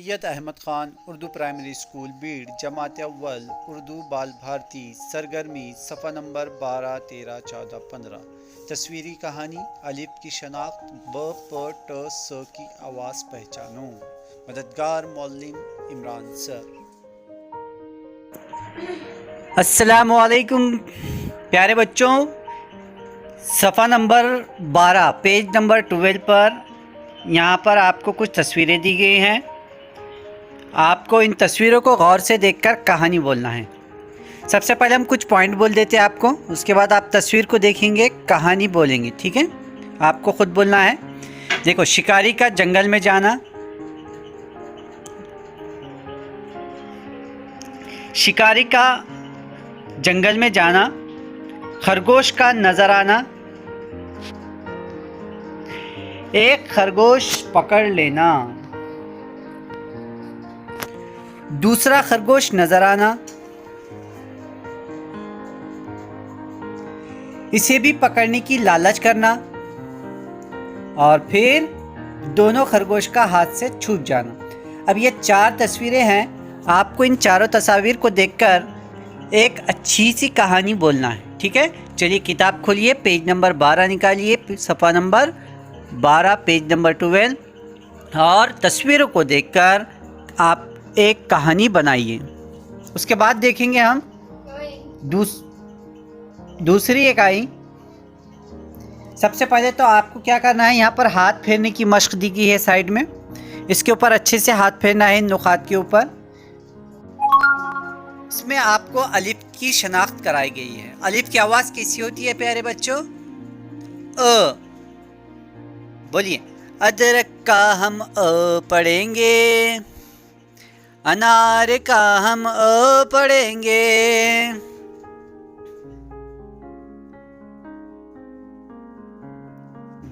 Syed Ahmad Khan Urdu primary school Bir जमात अव्वल उर्दू बाल भारती सरगर्मी सफ़ा नंबर 12, 13, 14, 15। तस्वीरी कहानी अलिफ की शनाख्त ब प ट स की आवाज़ पहचानो। मददगार मौल्लिम इमरान सर। अस्सलामुअलैकुम प्यारे बच्चों, सफ़ा नंबर 12 पेज नंबर 12 पर यहाँ पर आपको कुछ तस्वीरें दी गई हैं। आपको इन तस्वीरों को गौर से देखकर कहानी बोलना है। सबसे पहले हम कुछ पॉइंट बोल देते हैं आपको, उसके बाद आप तस्वीर को देखेंगे, कहानी बोलेंगे, ठीक है। आपको खुद बोलना है। देखो, शिकारी का जंगल में जाना, शिकारी का जंगल में जाना, खरगोश का नजर आना, एक खरगोश पकड़ लेना, दूसरा खरगोश नजर आना, इसे भी पकड़ने की लालच करना, और फिर दोनों खरगोश का हाथ से छूट जाना। अब ये 4 तस्वीरें हैं। आपको इन चारों तस्वीर को देखकर एक अच्छी सी कहानी बोलना है, ठीक है। चलिए किताब खोलिए, पेज नंबर 12 निकालिए, सफ़ा नंबर 12 पेज नंबर 12, और तस्वीरों को देखकर आप एक कहानी बनाइए। उसके बाद देखेंगे हम दूसरी इकाई। सबसे पहले तो आपको क्या करना है, यहाँ पर हाथ फेरने की मश्क दी गई है साइड में। इसके ऊपर अच्छे से हाथ फेरना है, इन नुकात के ऊपर। इसमें आपको अलिफ की शनाख्त कराई गई है। अलिफ की आवाज़ कैसी होती है प्यारे बच्चों? अ। बोलिए, अदरक का हम अ पढ़ेंगे, अनार का हम अ पढ़ेंगे,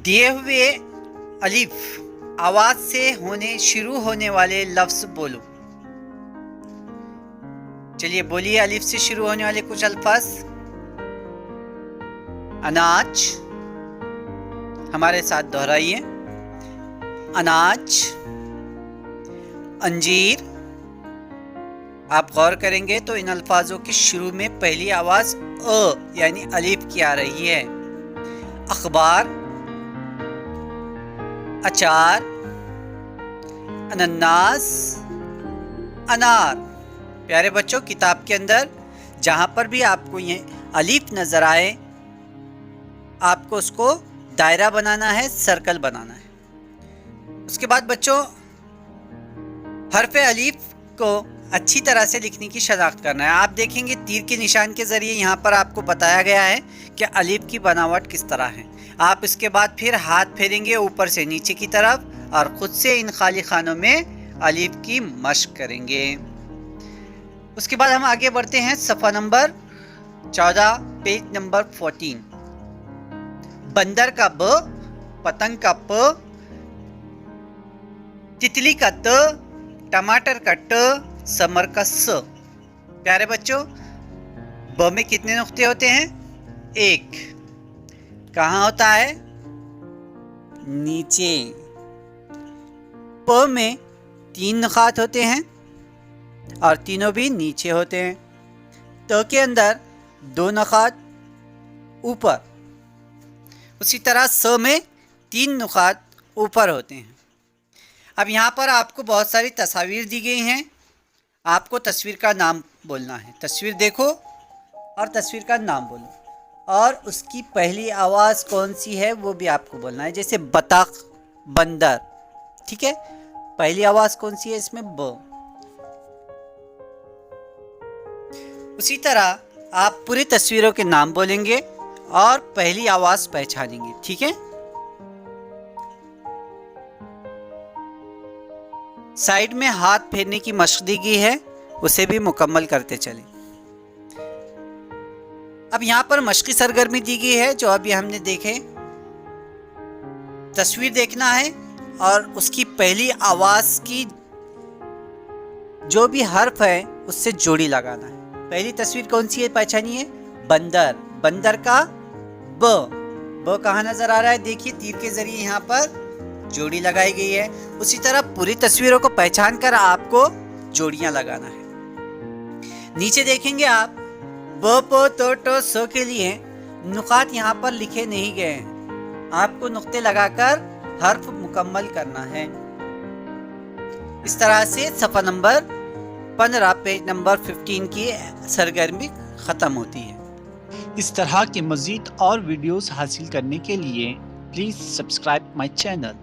दिए हुए अलिफ आवाज से शुरू होने वाले लफ्ज बोलो। चलिए बोलिए अलिफ से शुरू होने वाले कुछ अल्फाज। अनाज, हमारे साथ दोहराइए। अनाज, अंजीर। आप गौर करेंगे तो इन अल्फाजों के शुरू में पहली आवाज अ यानी अलिफ की आ रही है। अखबार, अचार, अनन्नास, अनार। प्यारे बच्चों, किताब के अंदर जहाँ पर भी आपको ये अलिफ नज़र आए, आपको उसको दायरा बनाना है, सर्कल बनाना है। उसके बाद बच्चों, हर्फ अलिफ को अच्छी तरह से लिखने की शनाख्त करना है। आप देखेंगे तीर के निशान के ज़रिए यहाँ पर आपको बताया गया है कि अलिफ की बनावट किस तरह है। आप इसके बाद फिर हाथ फेरेंगे ऊपर से नीचे की तरफ और ख़ुद से इन खाली खानों में अलिफ की मश्क करेंगे। उसके बाद हम आगे बढ़ते हैं सफ़ा नंबर 14 पेज नंबर 14। बंदर का ब, पतंग का प, तितली का त, टमाटर का ट, समर का स। प्यारे बच्चों, ब में कितने नुक्ते होते हैं? 1। कहाँ होता है? नीचे। प में 3 नुकात होते हैं और तीनों भी नीचे होते हैं। त के अंदर 2 नुकात ऊपर। उसी तरह स में 3 नुकात ऊपर होते हैं। अब यहाँ पर आपको बहुत सारी तस्वीर दी गई हैं। आपको तस्वीर का नाम बोलना है। तस्वीर देखो और तस्वीर का नाम बोलो, और उसकी पहली आवाज़ कौन सी है वो भी आपको बोलना है। जैसे बतख, बंदर, ठीक है। पहली आवाज़ कौन सी है इसमें? ब। उसी तरह आप पूरी तस्वीरों के नाम बोलेंगे और पहली आवाज़ पहचानेंगे, ठीक है। साइड में हाथ फेरने की मश्क दी गई है, उसे भी मुकम्मल करते चलें। अब यहाँ पर मश्की सरगर्मी दी गई है जो अभी हमने देखे। तस्वीर देखना है और उसकी पहली आवाज़ की जो भी हर्फ है उससे जोड़ी लगाना है। पहली तस्वीर कौन सी है पहचानिए? बंदर। बंदर का ब। ब कहाँ नजर आ रहा है? देखिए तीर के जरिए यहाँ पर जोड़ी लगाई गई है, उसी तरह पूरी तस्वीरों को पहचान कर आपको जोड़ियां लगाना है। नीचे देखेंगे आप ब प त ट स के लिए नुकात यहाँ पर लिखे नहीं गए हैं, आपको नुक्ते लगाकर हर्फ मुकम्मल करना है। इस तरह से सफ़ा नंबर 15 पेज नंबर 15 की सरगर्मी ख़त्म होती है। इस तरह के मज़ीद और वीडियोस हासिल करने के लिए प्लीज़ सब्सक्राइब माई चैनल।